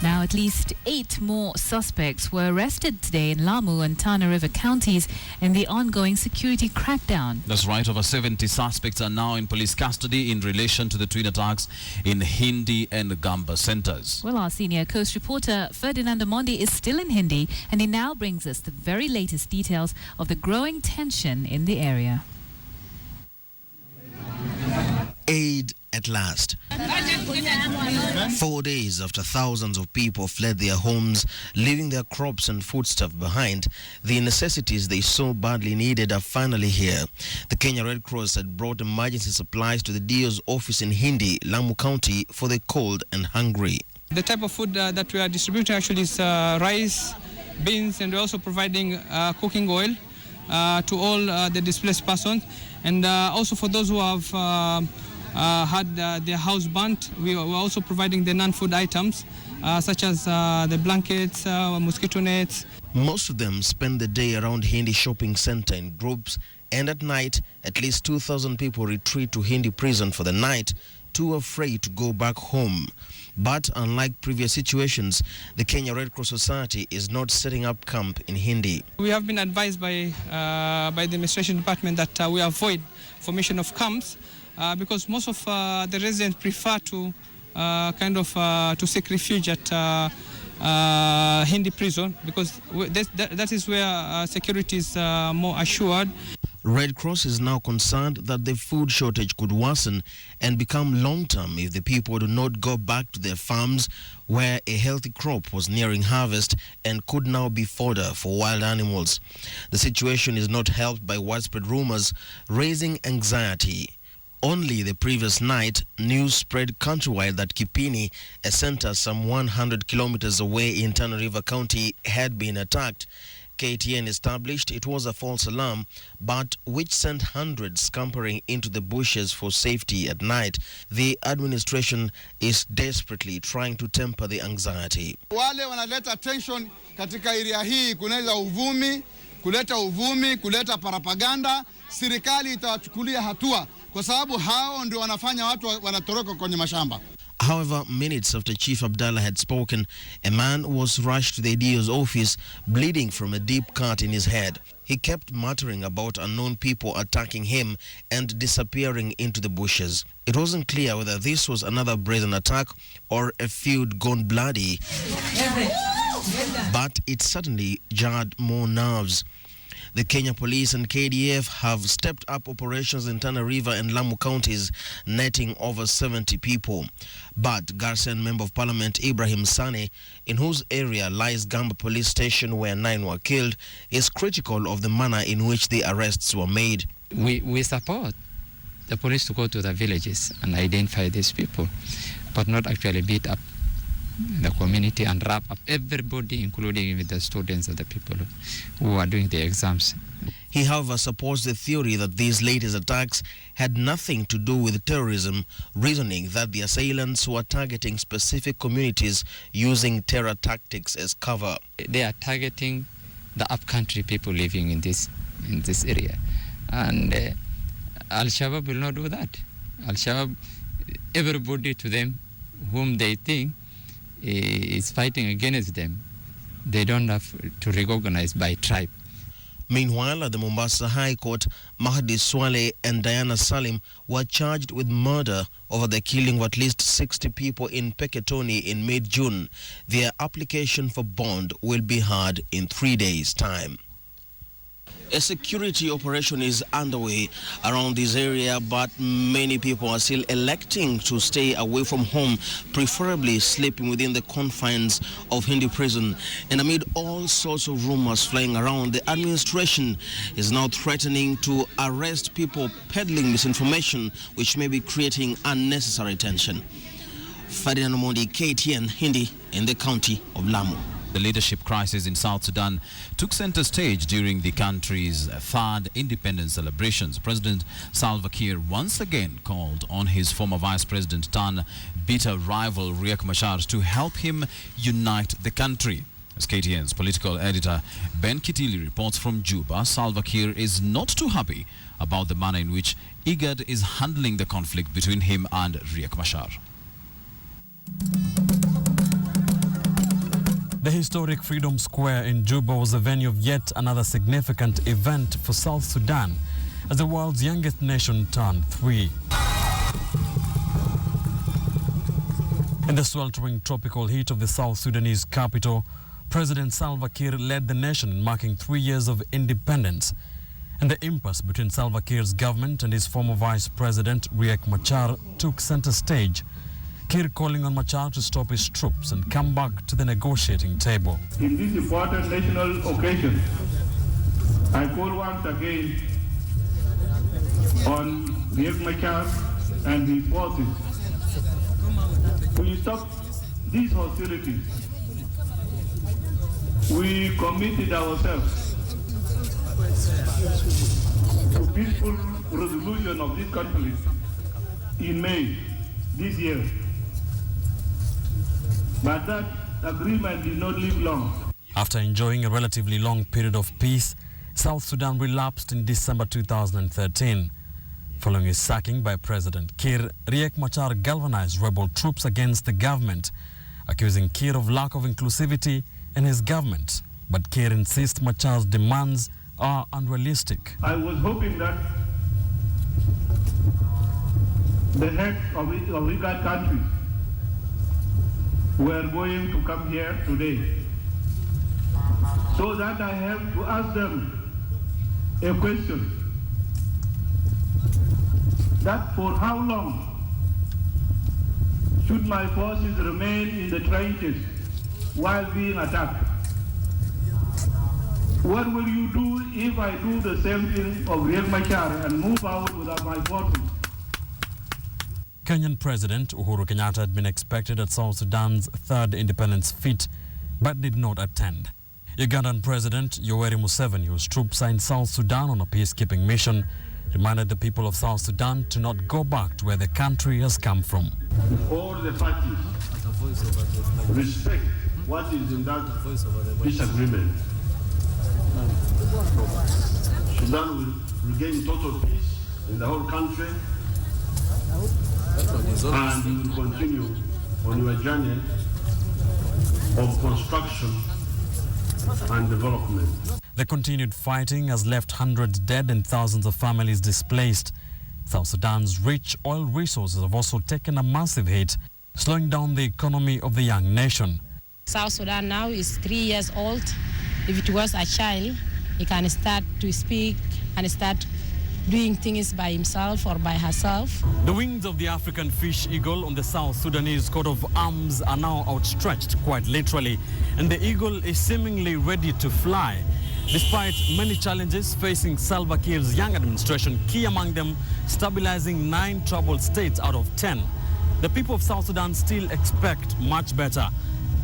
Now, at least 8 more suspects were arrested today in Lamu and Tana River counties in the ongoing security crackdown. That's right. Over 70 suspects are now in police custody in relation to the twin attacks in Hindi and Gamba centers. Well, our senior Coast reporter Ferdinand Amondi is still in Hindi, and he now brings us the very latest details of the growing tension in the area. Aid at last. 4 days after thousands of people fled their homes, leaving their crops and foodstuff behind, the necessities they so badly needed are finally here. The Kenya Red Cross had brought emergency supplies to the DO's office in Hindi, Lamu County, for the cold and hungry. The type of food that we are distributing actually is rice, beans, and we're also providing cooking oil to all the displaced persons. And also for those who have had their house burnt, we are also providing the non-food items such as the blankets, mosquito nets. Most of them spend the day around Hindi shopping center in groups, and at night at least 2,000 people retreat to Hindi prison for the night, too afraid to go back home. But unlike previous situations, the Kenya Red Cross Society is not setting up camp in Hindi. We have been advised by the administration department that we avoid formation of camps because most of the residents prefer to to seek refuge at Hindi prison because that is where security is more assured. Red Cross is now concerned that the food shortage could worsen and become long-term if the people do not go back to their farms where a healthy crop was nearing harvest and could now be fodder for wild animals. The situation is not helped by widespread rumors, raising anxiety. Only the previous night, news spread countrywide that Kipini, a center some 100 kilometers away in Tana River County, had been attacked. KTN established it was a false alarm, but which sent hundreds scampering into the bushes for safety at night. The administration is desperately trying to temper the anxiety. Wale wanaleta tension katika area hii, kuleta uvumi, kuleta propaganda. Serikali itawachukulia hatua kwa sababu hao ndio wanafanya watu wanatoroka kwenye mashamba. However, minutes after Chief Abdallah had spoken, a man was rushed to the DO's office, bleeding from a deep cut in his head. He kept muttering about unknown people attacking him and disappearing into the bushes. It wasn't clear whether this was another brazen attack or a feud gone bloody, but it certainly jarred more nerves. The Kenya Police and KDF have stepped up operations in Tana River and Lamu counties, netting over 70 people. But Garsen Member of Parliament Ibrahim Sane, in whose area lies Gamba Police Station where 9 were killed, is critical of the manner in which the arrests were made. We support the police to go to the villages and identify these people, but not actually beat up the community and wrap up everybody, including even the students and the people who are doing the exams. He, however, supports the theory that these latest attacks had nothing to do with terrorism, reasoning that the assailants were targeting specific communities using terror tactics as cover. They are targeting the upcountry people living in this area, and Al-Shabaab will not do that. Al-Shabaab, everybody to them whom they think is fighting against them, they don't have to recognize by tribe. Meanwhile, at the Mombasa High Court, Mahdi Swale and Diana Salim were charged with murder over the killing of at least 60 people in Peketoni in mid-June. Their application for bond will be heard in 3 days' time. A security operation is underway around this area, but many people are still electing to stay away from home, preferably sleeping within the confines of Hindi prison. And amid all sorts of rumors flying around, the administration is now threatening to arrest people peddling misinformation, which may be creating unnecessary tension. Ferdinand Omondi, KTN Hindi, in the county of Lamu. The leadership crisis in South Sudan took center stage during the country's third independence celebrations. President Salva Kiir once again called on his former vice president turned bitter rival Riek Machar to help him unite the country. As KTN's political editor Ben Kitili reports from Juba, Salva Kiir is not too happy about the manner in which IGAD is handling the conflict between him and Riek Machar. The historic Freedom Square in Juba was the venue of yet another significant event for South Sudan as the world's youngest nation turned 3. In the sweltering tropical heat of the South Sudanese capital, President Salva Kiir led the nation in marking 3 years of independence. And the impasse between Salva Kiir's government and his former vice president, Riek Machar, took center stage. Kiir calling on Machar to stop his troops and come back to the negotiating table. In this important national occasion, I call once again on Riek Machar and his forces to stop these hostilities. We committed ourselves to peaceful resolution of this conflict in May this year. But that agreement did not live long. After enjoying a relatively long period of peace, South Sudan relapsed in December 2013. Following his sacking by President Kiir, Riek Machar galvanized rebel troops against the government, accusing Kiir of lack of inclusivity in his government. But Kiir insists Machar's demands are unrealistic. I was hoping that the heads of IGAD countries were going to come here today, so that I have to ask them a question. That for how long should my forces remain in the trenches while being attacked? What will you do if I do the same thing of Riek Machar and move out without my forces? Kenyan President Uhuru Kenyatta had been expected at South Sudan's third independence feat, but did not attend. Ugandan President Yoweri Museveni, whose troops are in South Sudan on a peacekeeping mission, reminded the people of South Sudan to not go back to where the country has come from. All the parties respect what is in that peace agreement. Sudan will regain total peace in the whole country, and you will continue on your journey of construction and development. The continued fighting has left hundreds dead and thousands of families displaced. South Sudan's rich oil resources have also taken a massive hit, slowing down the economy of the young nation. South Sudan now is 3 years old. If it was a child, he can start to speak and start doing things by himself or by herself. The wings of the African fish eagle on the South Sudanese coat of arms are now outstretched, quite literally, and the eagle is seemingly ready to fly. Despite many challenges facing Salva Kiir's young administration, key among them stabilizing 9 troubled states out of 10, the people of South Sudan still expect much better,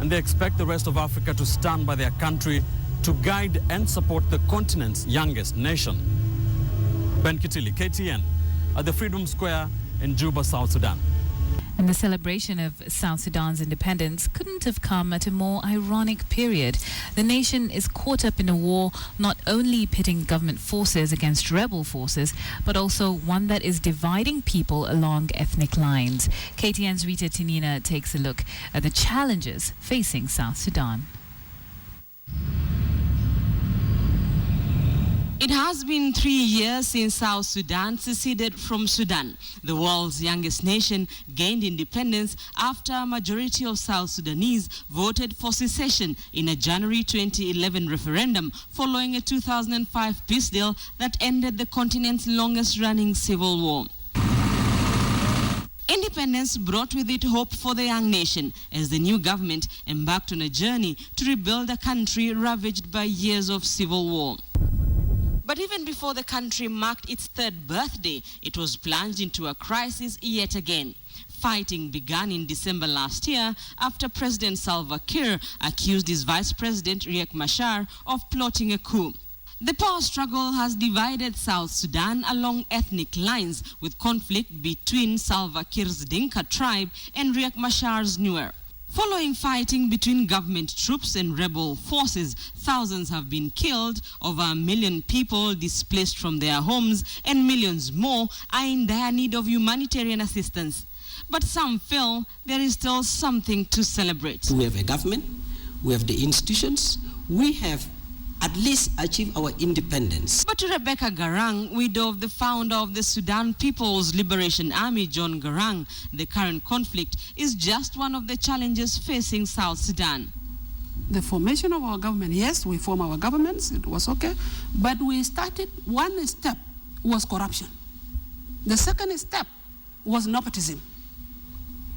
and they expect the rest of Africa to stand by their country to guide and support the continent's youngest nation. Ben Kitili, KTN, at the Freedom Square in Juba, South Sudan. And the celebration of South Sudan's independence couldn't have come at a more ironic period. The nation is caught up in a war not only pitting government forces against rebel forces, but also one that is dividing people along ethnic lines. KTN's Rita Tinina takes a look at the challenges facing South Sudan. It has been 3 years since South Sudan seceded from Sudan. The world's youngest nation gained independence after a majority of South Sudanese voted for secession in a January 2011 referendum following a 2005 peace deal that ended the continent's longest-running civil war. Independence brought with it hope for the young nation as the new government embarked on a journey to rebuild a country ravaged by years of civil war. But even before the country marked its 3rd birthday, it was plunged into a crisis yet again. Fighting began in December last year after President Salva Kiir accused his Vice President Riek Machar of plotting a coup. The power struggle has divided South Sudan along ethnic lines, with conflict between Salva Kiir's Dinka tribe and Riek Machar's Nuer. Following fighting between government troops and rebel forces, thousands have been killed, over 1 million people displaced from their homes, and millions more are in dire need of humanitarian assistance. But some feel there is still something to celebrate. We have a government we have the institutions, we have at least achieved our independence. But to Rebecca Garang, widow of the founder of the Sudan People's Liberation Army, John Garang, the current conflict is just one of the challenges facing South Sudan. The formation of our government, yes, we form our governments, it was okay, but we started, one step was corruption. The second step was nepotism.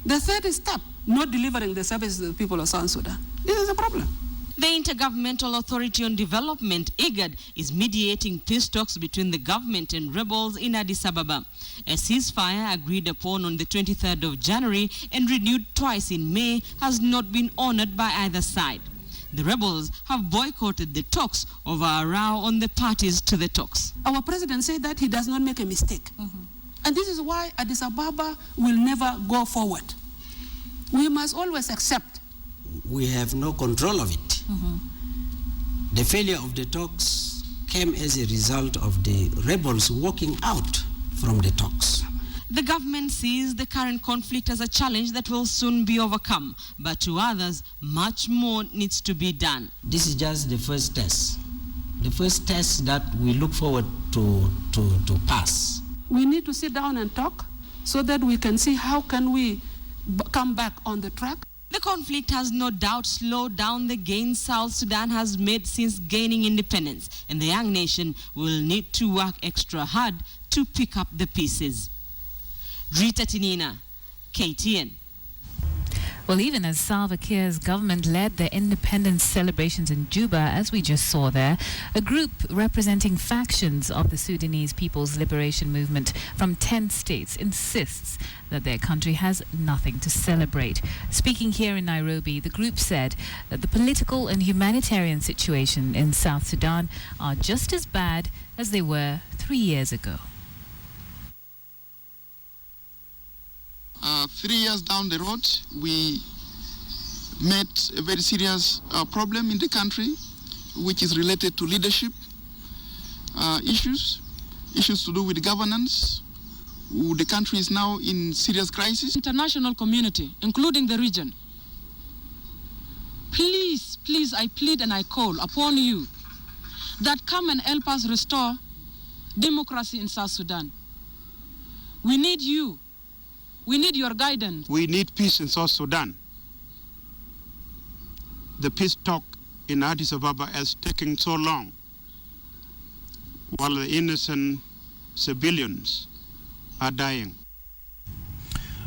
The third step, not delivering the services to the people of South Sudan. This is a problem. The Intergovernmental Authority on Development, IGAD, is mediating peace talks between the government and rebels in Addis Ababa. A ceasefire agreed upon on the 23rd of January and renewed twice in May has not been honored by either side. The rebels have boycotted the talks over a row on the parties to the talks. Our president said that he does not make a mistake. And this is why Addis Ababa will never go forward. We must always accept. We have no control of it. The failure of the talks came as a result of the rebels walking out from the talks. The government sees the current conflict as a challenge that will soon be overcome, but to others, much more needs to be done. This is just the first test. The first test that we look forward to pass. We need to sit down and talk so that we can see how can we come back on the track. The conflict has no doubt slowed down the gains South Sudan has made since gaining independence, and the young nation will need to work extra hard to pick up the pieces. Rita Tinina, KTN. Well, even as Salva Kiir's government led the independence celebrations in Juba, as we just saw there, a group representing factions of the Sudanese People's Liberation Movement from 10 states insists that their country has nothing to celebrate. Speaking here in Nairobi, the group said that the political and humanitarian situation in South Sudan are just as bad as they were 3 years ago. 3 years down the road, we met a very serious problem in the country, which is related to leadership issues to do with governance. The country is now in serious crisis. International community, including the region, please, I plead and I call upon you that come and help us restore democracy in South Sudan. We need you. We need your guidance. We need peace in South Sudan. The peace talk in Addis Ababa is taking so long, while the innocent civilians are dying.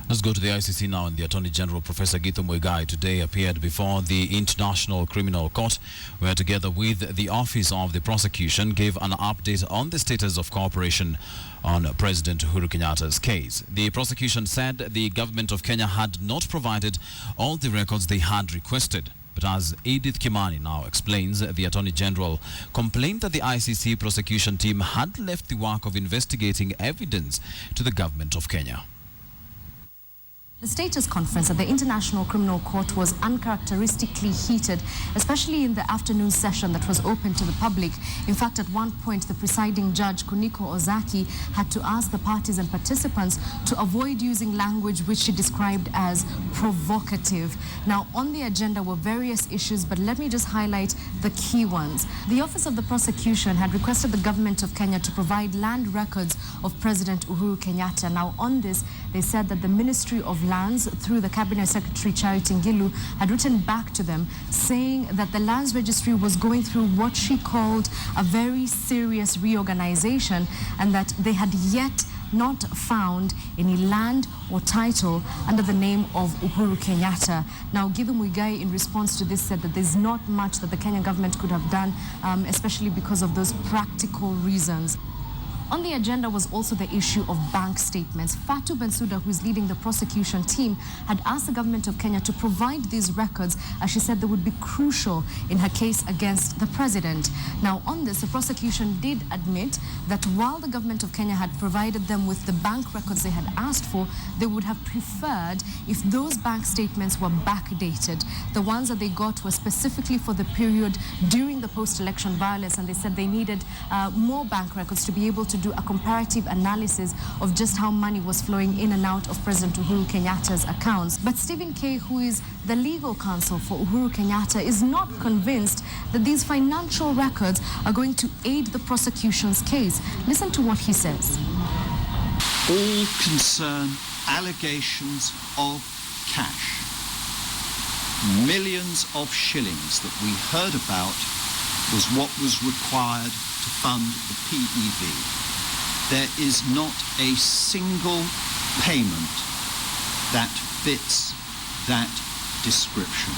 Let's go to the ICC now, and the Attorney General, Professor Githu Muigai, today appeared before the International Criminal Court, where together with the Office of the Prosecution gave an update on the status of cooperation on President Uhuru Kenyatta's case. The prosecution said the government of Kenya had not provided all the records they had requested. But as Edith Kimani now explains, the Attorney General complained that the ICC prosecution team had left the work of investigating evidence to the government of Kenya. The status conference at the International Criminal Court was uncharacteristically heated, especially in the afternoon session that was open to the public. In fact, at one point, the presiding judge, Kuniko Ozaki, had to ask the parties and participants to avoid using language which she described as provocative. Now, on the agenda were various issues, but let me just highlight the key ones. The Office of the Prosecution had requested the government of Kenya to provide land records of President Uhuru Kenyatta. Now, on this, they said that the Ministry of Lands, through the Cabinet Secretary Charity Ngilu, had written back to them saying that the Lands Registry was going through what she called a very serious reorganization, and that they had yet not found any land or title under the name of Uhuru Kenyatta. Now, Githu Muigai, in response to this, said that there's not much that the Kenyan government could have done, especially because of those practical reasons. On the agenda was also the issue of bank statements. Fatu Bensouda, who is leading the prosecution team, had asked the government of Kenya to provide these records, as she said they would be crucial in her case against the president. Now, on this, the prosecution did admit that while the government of Kenya had provided them with the bank records they had asked for, they would have preferred if those bank statements were backdated. The ones that they got were specifically for the period during the post-election violence, and they said they needed more bank records to be able to do a comparative analysis of just how money was flowing in and out of President Uhuru Kenyatta's accounts. But Stephen K., who is the legal counsel for Uhuru Kenyatta, is not convinced that these financial records are going to aid the prosecution's case. Listen to what he says. All concern allegations of cash. Millions of shillings that we heard about was what was required to fund the PEV. There is not a single payment that fits that description.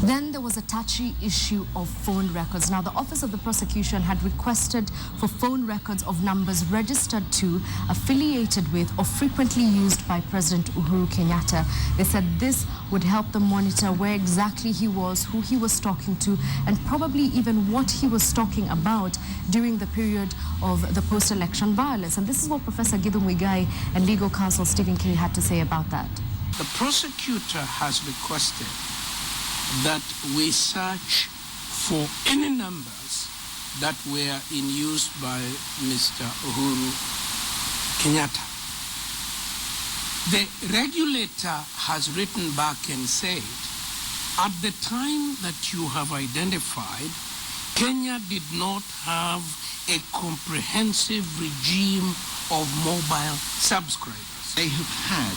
Then there was a touchy issue of phone records. Now, the Office of the Prosecution had requested for phone records of numbers registered to, affiliated with, or frequently used by President Uhuru Kenyatta. They said this would help them monitor where exactly he was, who he was talking to, and probably even what he was talking about during the period of the post-election violence. And this is what Professor Githu Muigai and legal counsel Stephen K. had to say about that. The prosecutor has requested that we search for any numbers that were in use by Mr. Uhuru Kenyatta. The regulator has written back and said, at the time that you have identified, Kenya did not have a comprehensive regime of mobile subscribers. They have had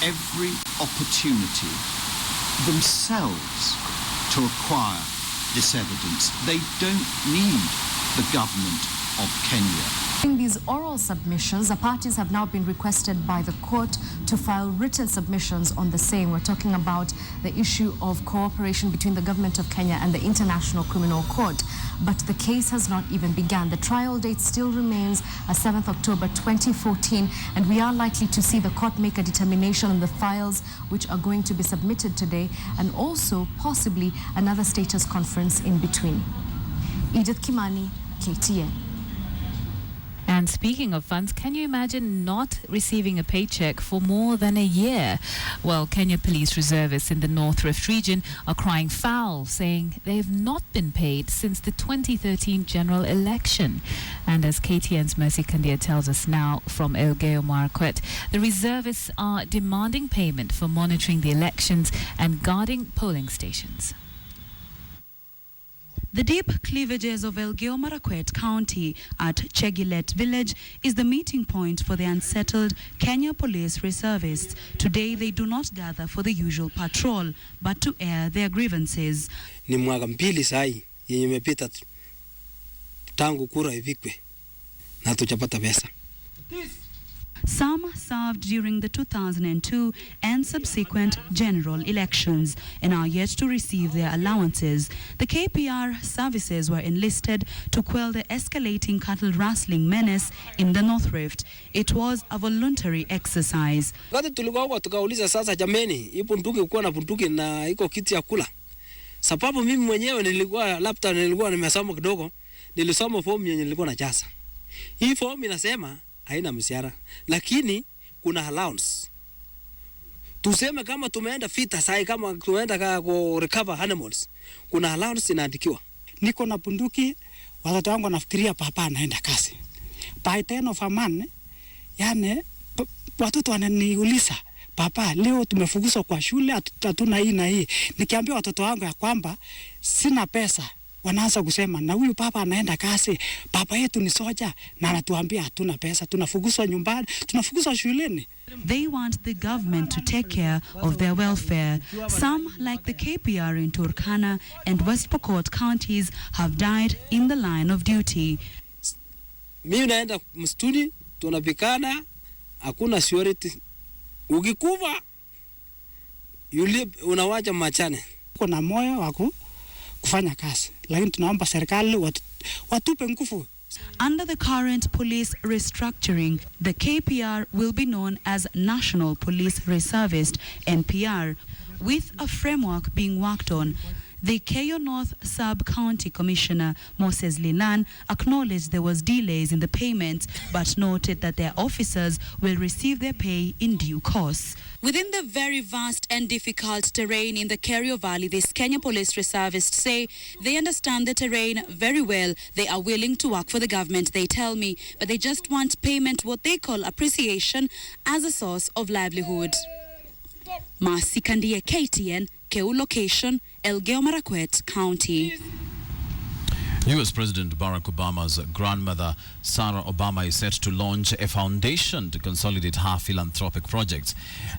every opportunity themselves to acquire this evidence. They don't need the government of Kenya. In these oral submissions, the parties have now been requested by the court to file written submissions on the same. We're talking about the issue of cooperation between the government of Kenya and the International Criminal Court. But the case has not even begun. The trial date still remains 7th October 2014, and we are likely to see the court make a determination on the files which are going to be submitted today, and also possibly another status conference in between. Edith Kimani, KTN. And speaking of funds, can you imagine not receiving a paycheck for more than a year? Well, Kenya Police Reservists in the North Rift region are crying foul, saying they've not been paid since the 2013 general election. And as KTN's Mercy Kandia tells us now from Elgeyo Marakwet, the reservists are demanding payment for monitoring the elections and guarding polling stations. The deep cleavages of Elgeyo Marakwet County at Chegilet Village is the meeting point for the unsettled Kenya Police Reservists. Today they do not gather for the usual patrol, but to air their grievances. Ni mwaka mbili sahi yenye imepita tangu kura ivikwe na hatujapata pesa. Some served during the 2002 and subsequent general elections and are yet to receive their allowances. The KPR services were enlisted to quell the escalating cattle rustling menace in the North Rift. It was a voluntary exercise. Wakati tulikuwa tukauliza sasa, jameni, hii bunduki uko na bunduki na iko kiti ya kula. Sababu mimi mwenyewe nilikuwa nimesoma kidogo, nilisoma fomu yenye nilikuwa najaza. Hii fomu inasema haina mshahara, lakini kuna allowance. Tuseme kama tumeenda vita sai, kama tumeenda ku recover animals, kuna allowance inaandikiwa. Niko na bunduki, watoto wangu wanafikiria papa anaenda kazi. By 10 of a man, yani watoto wananiuliza, papa leo tumefukuzwa kwa shule, hatuna hii na hii. Nikiambia watoto wangu ya kwamba sina pesa, wanaanza kusema na huyu papa anaenda kazi, papa yetu ni soja na anatuambia hatuna pesa, tunafukuzwa nyumbani, tunafukuzwa shuleni. They want the government to take care of their welfare. Some, like the KPR in Turkana and West Pokot counties, have died in the line of duty. Mimi naenda mstuni, tunapikana, hakuna security. Ukikufa yule unawacha machane. Kuna moyo wako kufanya kazi, lakini tunaomba serikali watupe nguvu. Under the current police restructuring, the KPR will be known as National Police Reservist, NPR, with a framework being worked on. The Keyo North Sub-County Commissioner Moses Linan acknowledged there was delays in the payments, but noted that their officers will receive their pay in due course. Within the very vast and difficult terrain in the Kerio Valley, these Kenya Police Reservists say they understand the terrain very well. They are willing to work for the government, they tell me, but they just want payment, what they call appreciation, as a source of livelihood. Masi Kandia, KTN, Keu location, Elgeyo Marakwet County. U.S. President Barack Obama's grandmother, Sarah Obama, is set to launch a foundation to consolidate her philanthropic projects.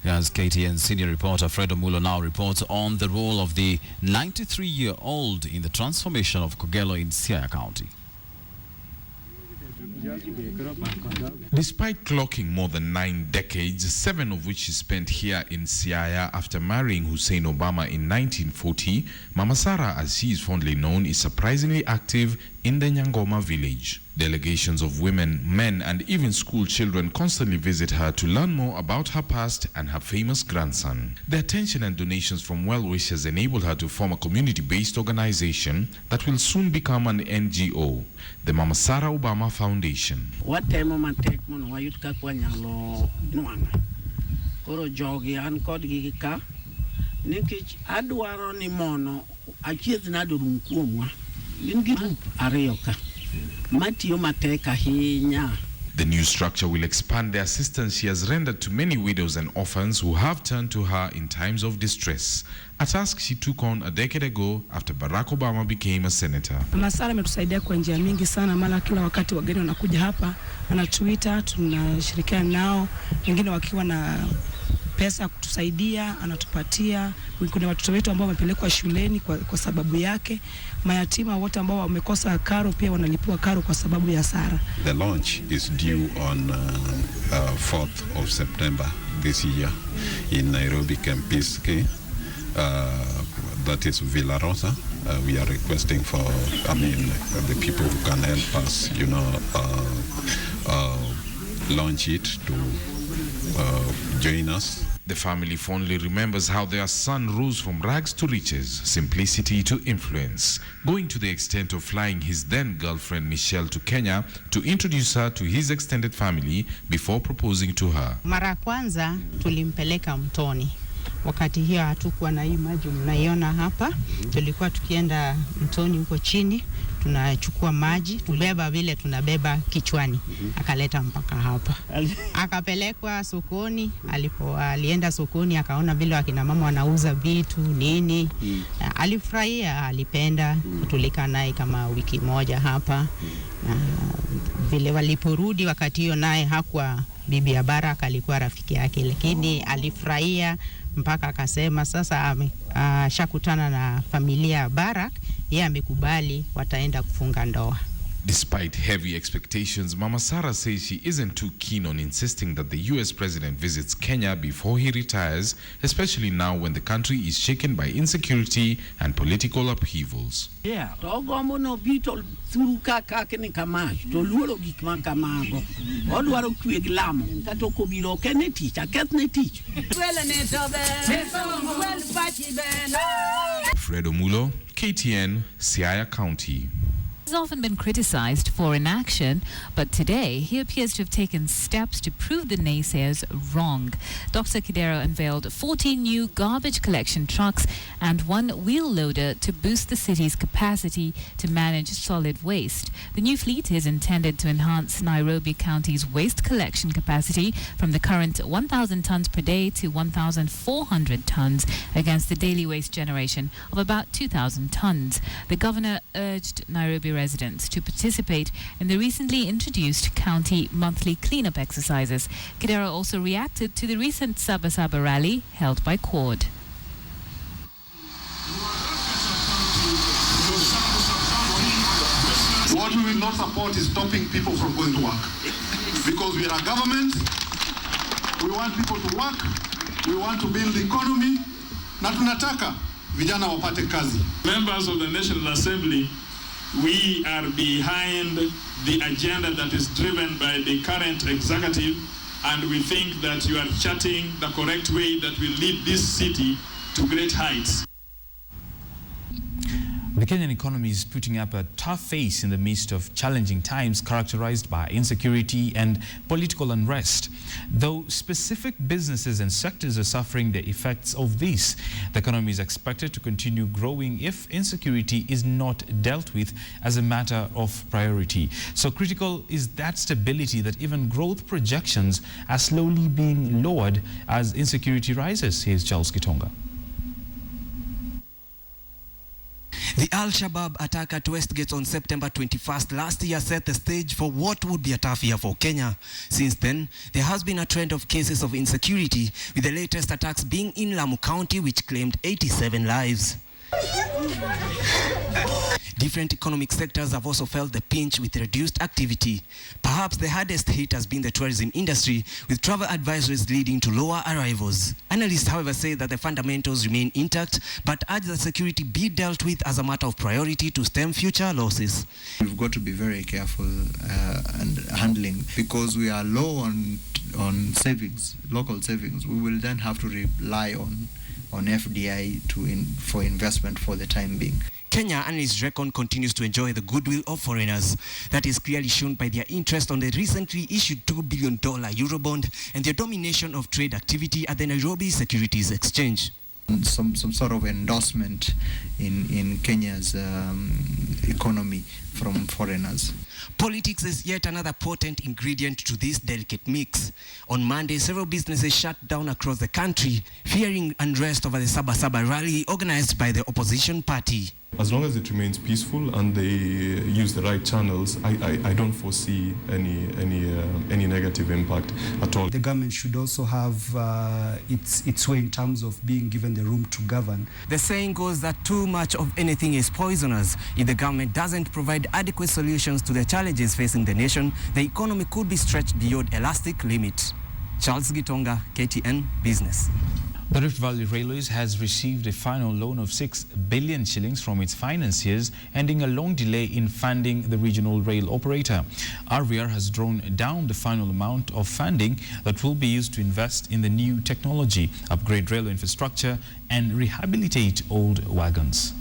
As KTN senior reporter Fred Omulo now reports on the role of the 93-year-old in the transformation of Kogelo in Siaya County. Despite clocking more than 9 decades, 7 of which she spent here in Siaya after marrying Hussein Obama in 1940, Mama Sarah, as she is fondly known, is surprisingly active in the Nyangoma village. Delegations of women, men, and even school children constantly visit her to learn more about her past and her famous grandson. The attention and donations from well-wishers enabled her to form a community-based organization that will soon become an NGO, the Mama Sarah Obama Foundation. What time man take mon wa yut ka kwanyalo nwanga koro jogi an kod gika nikech adwaro ni mono achiedh na durum kuomwa gin gitu ariyo ka matiyo mateka hinya. The new structure will expand the assistance she has rendered to many widows and orphans who have turned to her in times of distress, a task she took on a decade ago after Barack Obama became a senator. Mama Sarah ametusaidia kwa njia mingi sana, maana kila wakati wageni wanakuja hapa, anatuita, tunashirikiana nao, wengine wakiwa na pesa kutusaidia, anatupatia. Kuna watoto wetu ambao wamepelekwa shuleni kwa sababu yake. Mayatima wote ambao wamekosa karo pia wanalipiwa karo kwa sababu ya Sarah. The launch is due on 4th of September this year in Nairobi Campus K. That is Villa Rosa. We are requesting for, the people who can help us, launch it to join us. The family fondly remembers how their son rose from rags to riches, simplicity to influence, going to the extent of flying his then girlfriend Michelle to Kenya to introduce her to his extended family before proposing to her. Mara kwanza tulimpeleka mtoni. Wakati hiyo hatukuwa na hii maji mnaiona hapa. Tulikuwa tukienda mtoni huko chini, tunachukua maji, tubeba vile tunabeba kichwani. Akaleta mpaka hapa. Akapelekwa sokoni, alienda sokoni akaona vile wakina mama wanauza vitu nini. Alifurahia, alipenda, tulikaa naye kama wiki moja hapa. Vile waliporudi wakati hiyo naye hakuwa bibi ya Barack, alikuwa rafiki yake, lakini alifurahia mpaka akasema sasa shakutana na familia ya Barack, yeye amekubali wataenda kufunga ndoa. Despite heavy expectations, Mama Sarah says she isn't too keen on insisting that the U.S. president visits Kenya before he retires, especially now when the country is shaken by insecurity and political upheavals. Yeah, togomo no bito thuru kaka ni kamash, to luoro gik ma kamago. Odwaro kweg lamo, kato ko biro kene tich, aket ne tich. Fred Omulo, KTN, Siaya County. He's often been criticized for inaction, but today he appears to have taken steps to prove the naysayers wrong. Dr. Kidero unveiled 14 new garbage collection trucks and 1 wheel loader to boost the city's capacity to manage solid waste. The new fleet is intended to enhance Nairobi County's waste collection capacity from the current 1,000 tons per day to 1,400 tons against the daily waste generation of about 2,000 tons. The governor urged Nairobi residents to participate in the recently introduced county monthly cleanup exercises. Kidero also reacted to the recent Saba Saba rally held by Quad. What we will not support is stopping people from going to work. Because we are a government, we want people to work, we want to build the economy, na tunataka vijana wapate kazi. Members of the National Assembly, we are behind the agenda that is driven by the current executive, and we think that you are charting the correct way that will lead this city to great heights. The Kenyan economy is putting up a tough face in the midst of challenging times characterized by insecurity and political unrest. Though specific businesses and sectors are suffering the effects of this, the economy is expected to continue growing if insecurity is not dealt with as a matter of priority. So critical is that stability that even growth projections are slowly being lowered as insecurity rises. Here's Charles Kitonga. The Al-Shabaab attack at Westgate on September 21st last year set the stage for what would be a tough year for Kenya. Since then, there has been a trend of cases of insecurity, with the latest attacks being in Lamu County, which claimed 87 lives. Different economic sectors have also felt the pinch with reduced activity. Perhaps the hardest hit has been the tourism industry, with travel advisories leading to lower arrivals. Analysts, however, say that the fundamentals remain intact, but urge that security be dealt with as a matter of priority to stem future losses. We've got to be very careful and handling, because we are low on savings, local savings. We will then have to rely on FDI for investment for the time being. Kenya, analysts reckon, continues to enjoy the goodwill of foreigners. That is clearly shown by their interest on the recently issued $2 billion Eurobond and their domination of trade activity at the Nairobi Securities Exchange. Some sort of endorsement in Kenya's economy from foreigners. Politics is yet another potent ingredient to this delicate mix. On Monday, several businesses shut down across the country, fearing unrest over the Sabasaba rally organized by the opposition party. As long as it remains peaceful and they use the right channels, I don't foresee any negative impact at all. The government should also have its way in terms of being given the room to govern. The saying goes that too much of anything is poisonous. If the government doesn't provide adequate solutions to the challenges facing the nation, the economy could be stretched beyond elastic limits. Charles Gitonga, KTN Business. The Rift Valley Railways has received a final loan of 6 billion shillings from its financiers, ending a long delay in funding the regional rail operator. RVR has drawn down the final amount of funding that will be used to invest in the new technology, upgrade railway infrastructure and rehabilitate old wagons.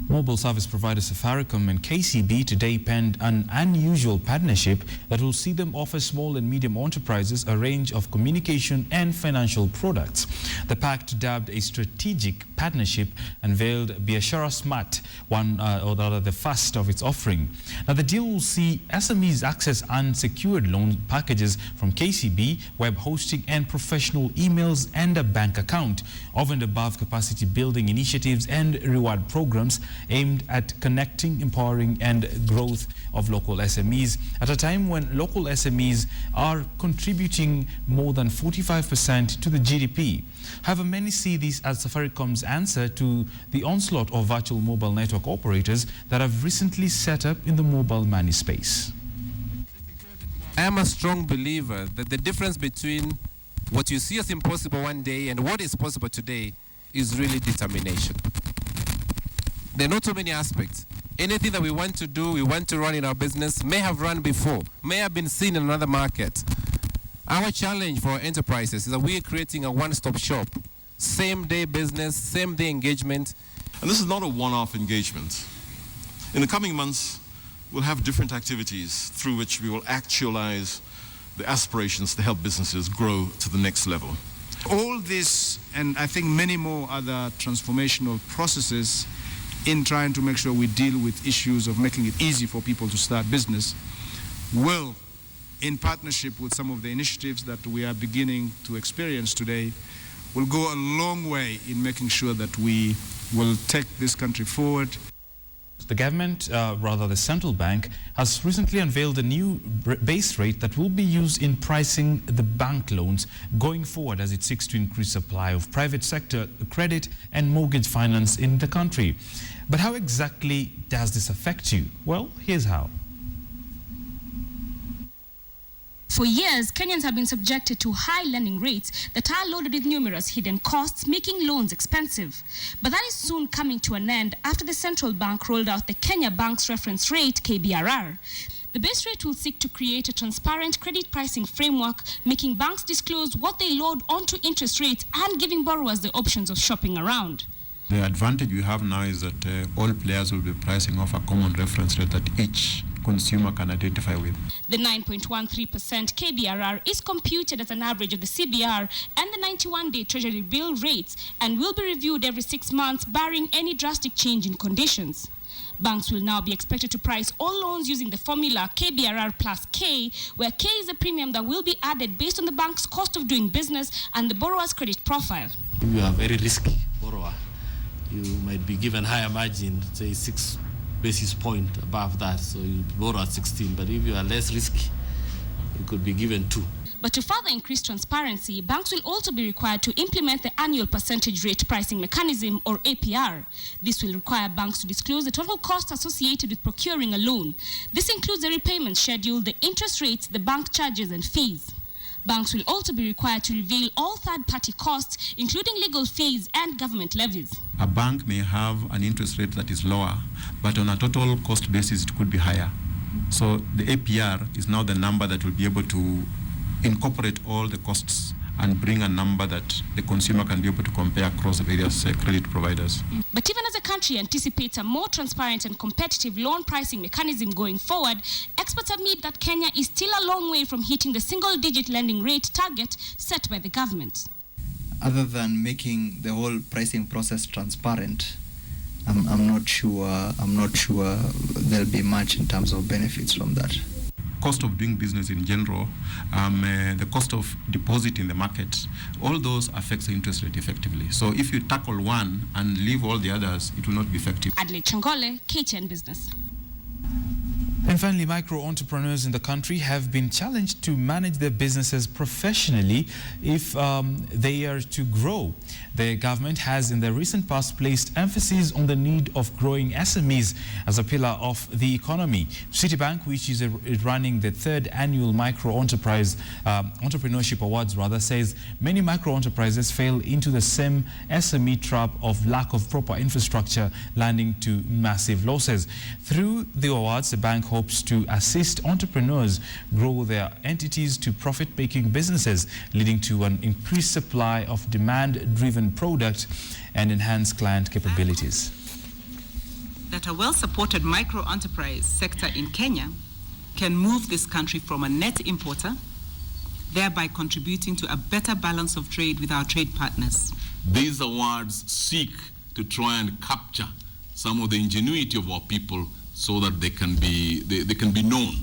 Mobile service provider Safaricom and KCB today penned an unusual partnership that will see them offer small and medium enterprises a range of communication and financial products. The pact, dubbed a strategic partnership, unveiled Biashara Smart, the first of its offering. Now, the deal will see SMEs access unsecured loan packages from KCB, web hosting and professional emails and a bank account, over and above capacity building initiatives and reward programs aimed at connecting, empowering and growth of local SMEs at a time when local SMEs are contributing more than 45% to the GDP. However, many see this as Safaricom's answer to the onslaught of virtual mobile network operators that have recently set up in the mobile money space. I am a strong believer that the difference between what you see as impossible one day and what is possible today is really determination. There are not too many aspects. Anything that we want to do, we want to run in our business, may have run before, may have been seen in another market. Our challenge for our enterprises is that we are creating a one-stop shop, same-day business, same-day engagement. And this is not a one-off engagement. In the coming months, we'll have different activities through which we will actualize the aspirations to help businesses grow to the next level. All this, and I think many more other transformational processes in trying to make sure we deal with issues of making it easy for people to start business, will, in partnership with some of the initiatives that we are beginning to experience today, will go a long way in making sure that we will take this country forward. The government, the central bank, has recently unveiled a new base rate that will be used in pricing the bank loans going forward as it seeks to increase supply of private sector credit and mortgage finance in the country. But how exactly does this affect you? Well, here's how. For years, Kenyans have been subjected to high lending rates that are loaded with numerous hidden costs, making loans expensive. But that is soon coming to an end after the central bank rolled out the Kenya Bank's reference rate, KBRR. The base rate will seek to create a transparent credit pricing framework, making banks disclose what they load onto interest rates and giving borrowers the options of shopping around. The advantage we have now is that all players will be pricing off a common reference rate that each consumer can identify with. The 9.13% KBRR is computed as an average of the CBR and the 91-day Treasury bill rates and will be reviewed every 6 months, barring any drastic change in conditions. Banks will now be expected to price all loans using the formula KBRR plus K, where K is a premium that will be added based on the bank's cost of doing business and the borrower's credit profile. If you are a very risky borrower, you might be given higher margin, say 6 basis point above that, so you borrow at 16. But if you are less risky, you could be given 2. But to further increase transparency, banks will also be required to implement the annual percentage rate pricing mechanism, or APR. This will require banks to disclose the total cost associated with procuring a loan. This includes the repayment schedule, the interest rates, the bank charges and fees. Banks will also be required to reveal all third-party costs, including legal fees and government levies. A bank may have an interest rate that is lower, but on a total cost basis it could be higher. So the APR is now the number that will be able to incorporate all the costs and bring a number that the consumer can be able to compare across the various credit providers. But even as the country anticipates a more transparent and competitive loan pricing mechanism going forward, experts admit that Kenya is still a long way from hitting the single-digit lending rate target set by the government. Other than making the whole pricing process transparent, I'm not sure there'll be much in terms of benefits from that. Cost of doing business in general, the cost of deposit in the market, all those affects the interest rate effectively. So if you tackle one and leave all the others, it will not be effective. Adelaide Changole, KTN Business. And finally, micro-entrepreneurs in the country have been challenged to manage their businesses professionally if they are to grow. The government has in the recent past placed emphasis on the need of growing SMEs as a pillar of the economy. Citibank, which is running the 3rd annual micro-enterprise entrepreneurship awards, says many micro-enterprises fail into the same SME trap of lack of proper infrastructure, landing to massive losses. Through the awards, the bank hopes to assist entrepreneurs grow their entities to profit-making businesses, leading to an increased supply of demand-driven product and enhanced client capabilities. That a well-supported micro-enterprise sector in Kenya can move this country from a net importer, thereby contributing to a better balance of trade with our trade partners. These awards seek to try and capture some of the ingenuity of our people so that they can be known